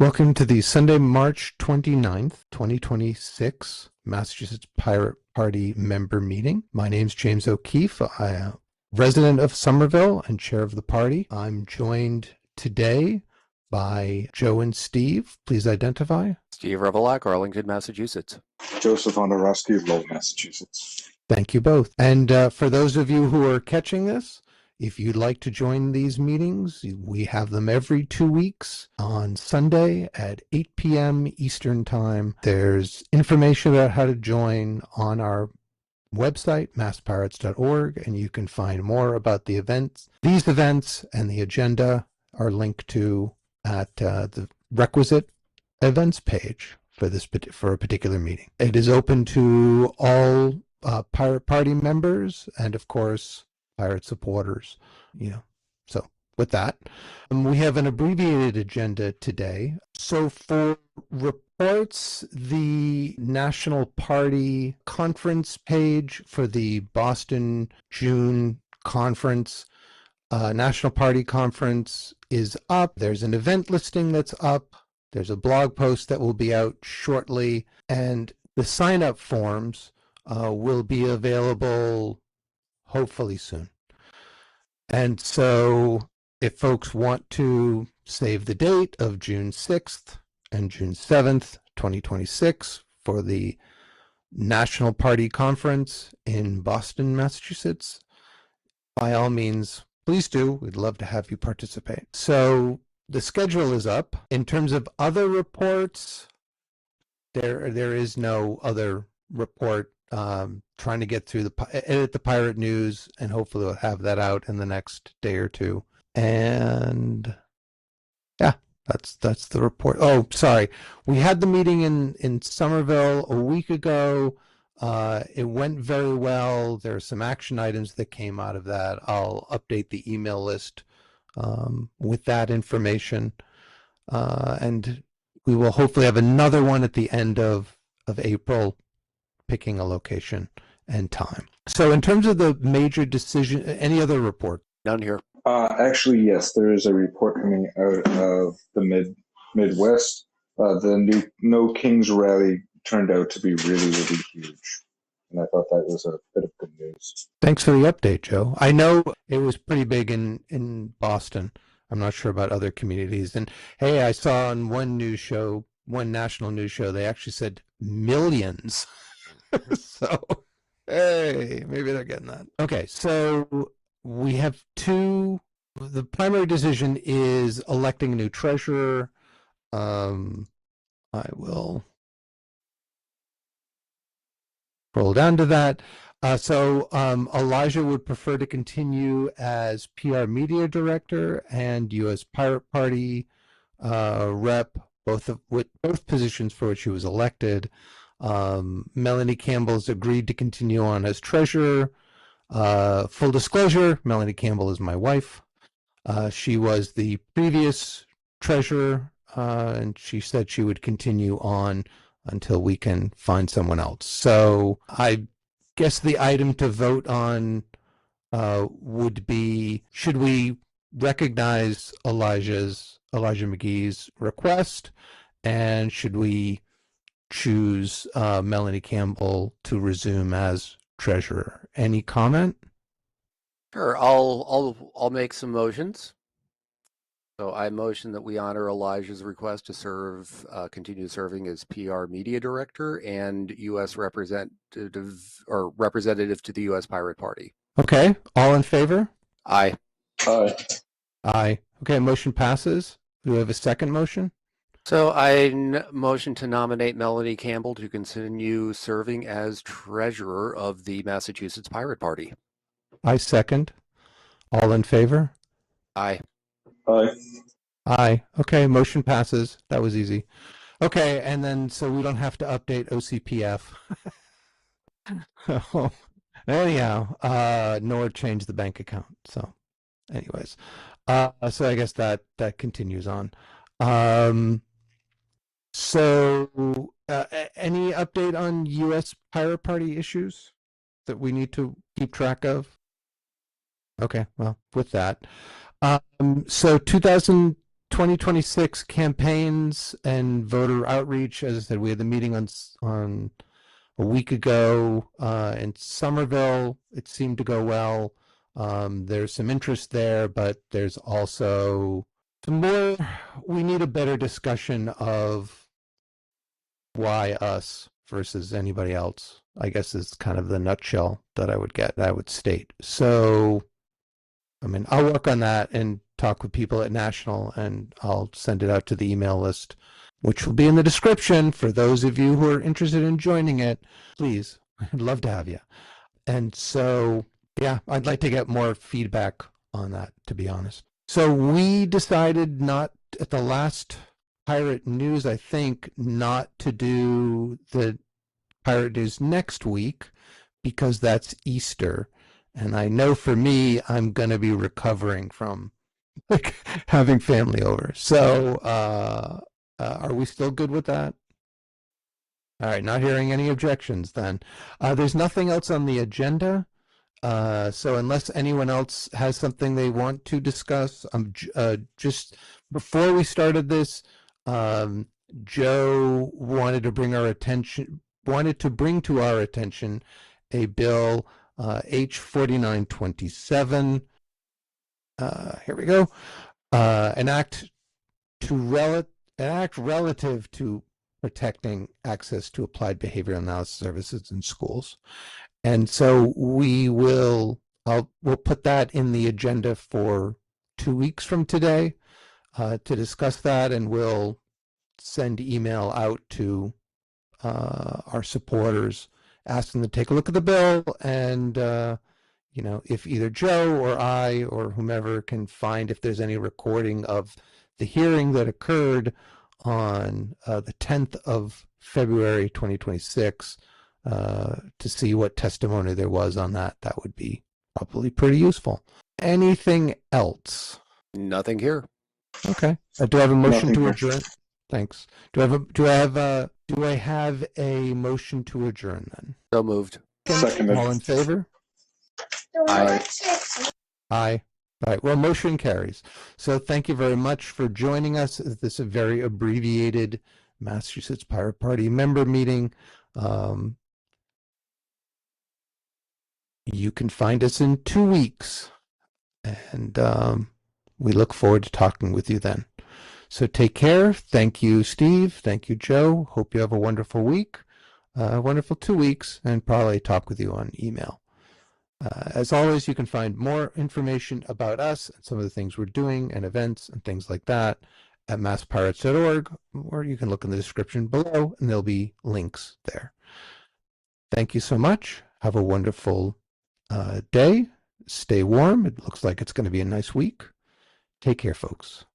Welcome to the Sunday, March 29th, 2026 Massachusetts Pirate Party member meeting. My name's James O'Keefe. I am a resident of Somerville and chair of the party. I'm joined today by Joe and Steve. Please identify. Steve Revelak, Arlington, Massachusetts. Joseph Wondorowski, Lowell, Massachusetts. Thank you both. And for those of you who are catching this, if you'd like to join these meetings, we have them every 2 weeks on Sunday at 8 p.m. Eastern Time. There's information about how to join on our website, masspirates.org, and you can find more about the events. These events and the agenda are linked to at the requisite events page for a particular meeting. It is open to all Pirate Party members and, of course, Pirate supporters, So with that, we have an abbreviated agenda today. So for reports, the National Party conference page for the Boston June conference, National Party conference is up. There's an event listing that's up. There's a blog post that will be out shortly, and the sign-up forms will be available hopefully soon. And so if folks want to save the date of June 6th and June 7th, 2026 for the National Party Conference in Boston, Massachusetts, by all means, please do. We'd love to have you participate. So the schedule is up. In terms of other reports, there is no other report. Trying to get through edit the Pirate News, and hopefully we'll have that out in the next day or two. And yeah, that's the report. Oh, sorry. We had the meeting in Somerville a week ago. It went very well. There are some action items that came out of that. I'll update the email list with that information. And we will hopefully have another one at the end of April, picking a location and time. So in terms of the major decision, any other report? None here. Actually, yes, there is a report coming out of the Midwest. The No Kings rally turned out to be really, really huge. And I thought that was a bit of good news. Thanks for the update, Joe. I know it was pretty big in Boston. I'm not sure about other communities. And hey, I saw on one national news show, they actually said millions. So, hey, maybe they're getting that. Okay, so we have the primary decision is electing a new treasurer. I will scroll down to that. So Elijah would prefer to continue as PR media director and U.S. Pirate Party rep, both positions for which he was elected. Melanie Campbell's agreed to continue on as treasurer. Full disclosure, Melanie Campbell is my wife. She was the previous treasurer, and she said she would continue on until we can find someone else. So I guess the item to vote on would be, should we recognize Elijah McGee's request, and should we choose Melanie Campbell to resume as treasurer? Any comment? Sure, I'll make some motions. So I motion that we honor Elijah's request to continue serving as PR media director and U.S. representative to the U.S. Pirate Party. Okay, all in favor? Aye. Aye. Aye. Okay, motion passes. Do we have a second motion? So I motion to nominate Melanie Campbell to continue serving as treasurer of the Massachusetts Pirate Party. I second. All in favor? Aye. Aye. Aye. Okay, motion passes. That was easy. Okay, and then so we don't have to update OCPF. Anyhow, nor change the bank account. So anyways, so I guess that continues on. So any update on U.S. Pirate Party issues that we need to keep track of? Okay, well, with that. So 2000 2026 campaigns and voter outreach. As I said, we had the meeting on a week ago in Somerville. It seemed to go well. There's some interest there, but there's also some more. We need a better discussion of why us versus anybody else, I guess, is kind of the nutshell that I would state. So, I mean, I'll work on that and talk with people at National, and I'll send it out to the email list, which will be in the description for those of you who are interested in joining it. Please, I'd love to have you. And so, yeah, I'd like to get more feedback on that, to be honest. So we decided not at the last Pirate News, I think, not to do the Pirate News next week because that's Easter. And I know for me, I'm going to be recovering from like having family over. So are we still good with that? All right, not hearing any objections then. There's nothing else on the agenda. So unless anyone else has something they want to discuss, just before we started this, Joe wanted to bring to our attention a bill, H4927. Here we go. An act relative to protecting access to applied behavioral analysis services in schools. And so we'll put that in the agenda for 2 weeks from today to discuss that, and we'll send email out to our supporters asking them to take a look at the bill, and if either Joe or I or whomever can find if there's any recording of the hearing that occurred on the 10th of February 2026 to see what testimony there was on that would be probably pretty useful. Anything else? Nothing here. Okay. Do I have a motion Nothing to here. adjourn? Thanks. Do I have a motion to adjourn then? So moved. Seconded. All in favor? Aye. Aye. All right. Well, motion carries. So thank you very much for joining us. This is a very abbreviated Massachusetts Pirate Party member meeting. You can find us in 2 weeks, and we look forward to talking with you then. So take care. Thank you, Steve. Thank you, Joe. Hope you have a wonderful week, wonderful 2 weeks, and probably talk with you on email. As always, you can find more information about us and some of the things we're doing and events and things like that at masspirates.org, or you can look in the description below and there'll be links there. Thank you so much. Have a wonderful day. Stay warm. It looks like it's going to be a nice week. Take care, folks.